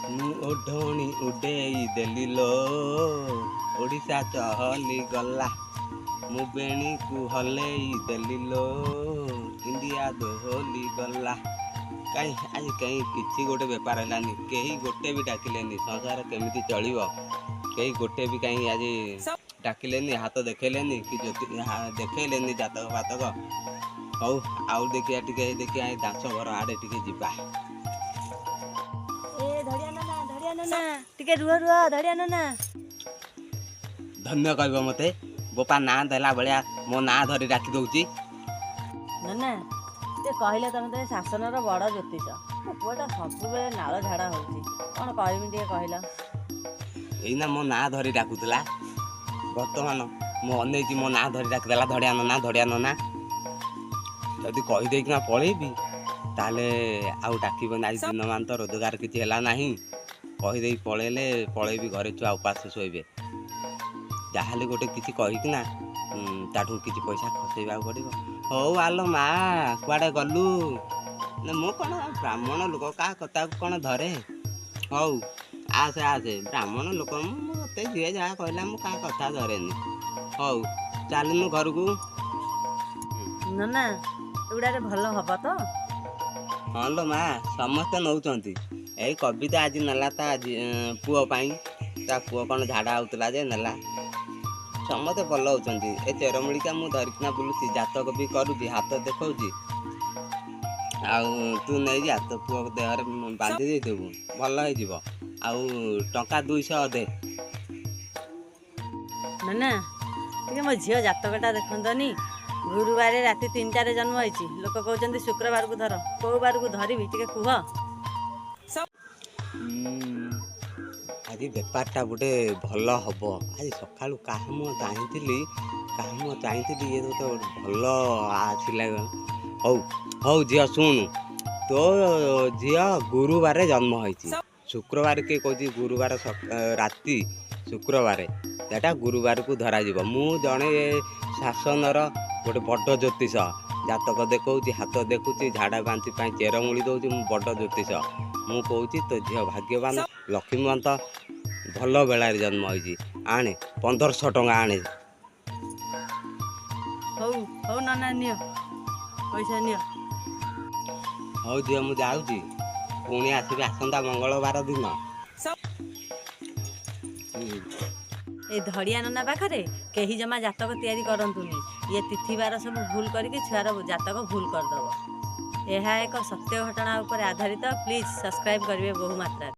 ମୁଁ ଓଢ଼ଣୀ ଉଡ଼େଇ ଦେଲି ଲୋ, ଓଡ଼ିଶା ଚହଲି ଗଲା। ମୁଁ ବେଣୀକୁ ହଲେଇ ଦେଲି ଲୋ, ଇଣ୍ଡିଆ ଦୋହଲି ଗଲା। ଆଜି କିଛି ଗୋଟେ ବେପାର ହେଲାନି, କେହି ଗୋଟେ ବି ଡାକିଲେନି। ସଂସାର କେମିତି ଚଳିବ? କେହି ଗୋଟେ ବି କାହିଁ ଆଜି ଡାକିଲେନି, ହାତ ଦେଖେଇଲେନି କି ଦେଖେଇଲେନି ଜାତକ ଫାତକ। ହଉ ଆଉ ଦେଖିଆ ଦାସ ଘର ଆଡ଼େ ଟିକେ ଯିବା। ଧଡ଼ିଆ ନନା ଟିକେ ରୁହ ଧଡ଼ିଆ ନନା। ଧନ୍ୟ କହିବ ମତେ, ବୋପା ନାଁ ଦେଲା ଭଳିଆ ମୋ ନାଁ ଧରି ଡାକି ଦଉଛି। ନନା ଟିକେ କହିଲେ ତମେ ତ ଶାସନର ବଡ଼ ଜ୍ୟୋତିଷ। ମୋ ପୁଅଟା ସବୁବେଳେ ନାଳ ଝାଡ଼ା ହେଉଛି, କ'ଣ କହିବି ଟିକେ କହିଲ? ଏଇନା ମୋ ନାଁ ଧରି ଡାକୁଥିଲା, ବର୍ତ୍ତମାନ ମୁଁ ଅନେଇଛି ମୋ ନାଁ ଧରି ଡାକିଦେଲା ଧଡ଼ିଆ ନନା ଧଡ଼ିଆ ନନା। ଯଦି କହିଦେଇକିନା ପଳେଇବି ତାହେଲେ ଆଉ ଡାକିବନି। ଆଜି ଦିନମାନ ତ ରୋଜଗାର କିଛି ହେଲା ନାହିଁ, କହିଦେଇ ପଳେଇବି, ଘରେ ଛୁଆ ଉପାସ ଶୋଇବେ। ଯାହାହେଲେ ଗୋଟେ କିଛି କହିକିନା ତାଠୁ କିଛି ପଇସା ଖସେଇବାକୁ ପଡ଼ିବ। ହଉ ଆଲୋ ମା, କୁଆଡ଼େ ଗଲୁ? ମୁଁ କ'ଣ ବ୍ରାହ୍ମଣ ଲୋକ, କାହା କଥାକୁ କ'ଣ ଧରେ? ହଉ ଆସେ ବ୍ରାହ୍ମଣ ଲୋକ ମତେ ଯିଏ ଯାହା କହିଲା ମୁଁ କାହା କଥା ଧରେନି। ହଉ ଚାଲୁନୁ ଘରକୁ। ନନା ଏଗୁଡ଼ାରେ ଭଲ ହବ ତ? ହଁ ଲୋ ମା, ସମସ୍ତେ ନଉଛନ୍ତି। ଏଇ କବିତା ଆଜି ନେଲା ତା ପୁଅ ପାଇଁ। ତା ପୁଅ କ'ଣ ଝାଡ଼ା ହେଉଥିଲା ଯେ ନେଲା। ସମସ୍ତେ ଭଲ ହେଉଛନ୍ତି। ଏ ଚେରମୂଳିକା ମୁଁ ଧରିକିନା ବୁଲୁଛି, ଜାତକ ବି କରୁଛି, ହାତ ଦେଖାଉଛି। ଆଉ ତୁ ନେଇଯା, ତୋ ପୁଅ ଦେହରେ ବାନ୍ଧି ଦେଇଥିବୁ, ଭଲ ହେଇଯିବ। ଆଉ ଟଙ୍କା 200 ଦେ। ନନା ଟିକେ ମୋ ଝିଅ ଜାତକଟା ଦେଖନ୍ତନି। ଗୁରୁବାର ରାତି 3ଟାରେ ଜନ୍ମ ହେଇଛି, ଲୋକ କହୁଛନ୍ତି ଶୁକ୍ରବାରକୁ ଧର। କୋଉ ବାରକୁ ଧରିବି ଟିକେ କୁହ? ଆଜି ବେପାରଟା ଗୋଟେ ଭଲ ହବ। ଆଜି ସକାଳୁ କାହା ମୁଁ ଚାହିଁଥିଲି ଇଏ ତ ଭଲ ଆସିଲା। ହଉ ଝିଅ ଶୁଣୁ, ତୋ ଝିଅ ଗୁରୁବାରରେ ଜନ୍ମ ହେଇଛି। ଶୁକ୍ରବାର କିଏ କହୁଛି ଗୁରୁବାର ରାତି ଶୁକ୍ରବାର, ସେଟା ଗୁରୁବାରକୁ ଧରାଯିବ। ମୁଁ ଜଣେ ଶାସନର ଗୋଟେ ବଡ଼ ଜ୍ୟୋତିଷ, ଜାତକ ଦେଖଉଛି, ହାତ ଦେଖୁଛି, ଝାଡ଼ା ବାନ୍ତି ପାଇଁ ଚେରମୂଳି ଦେଉଛି। ମୁଁ ବଡ଼ ଜ୍ୟୋତିଷ। ମୁଁ କହୁଛି ତୋ ଝିଅ ଭାଗ୍ୟବାନ, ଲକ୍ଷ୍ମୀବନ୍ତ, ଭଲ ବେଳାରେ ଜନ୍ମ ହେଇଛି। ଆଣେ 1500 ଟଙ୍କା ଆଣେ। ହଉ ନନା ନିଅ, ପଇସା ନିଅ। ହଉ ଝିଅ ମୁଁ ଯାଉଛି, ପୁଣି ଆସିବି ଆସନ୍ତା ମଙ୍ଗଳବାର ଦିନ। ଏଇ ଧଡ଼ିଆ ନନା ପାଖରେ କେହି ଜମା ଜାତକ ତିଆରି କରନ୍ତୁନି। ଇଏ ତିଥିବାର ସବୁ ଭୁଲ କରିକି ଛୁଆର ଜାତକ ଭୁଲ କରିଦେବ। ଏହା ଏକ ସତ୍ୟ ଘଟଣା ଉପରେ ଆଧାରିତ। ପ୍ଲିଜ୍ ସବସ୍କ୍ରାଇବ୍ କରିବେ ବହୁମାତ୍ରାରେ।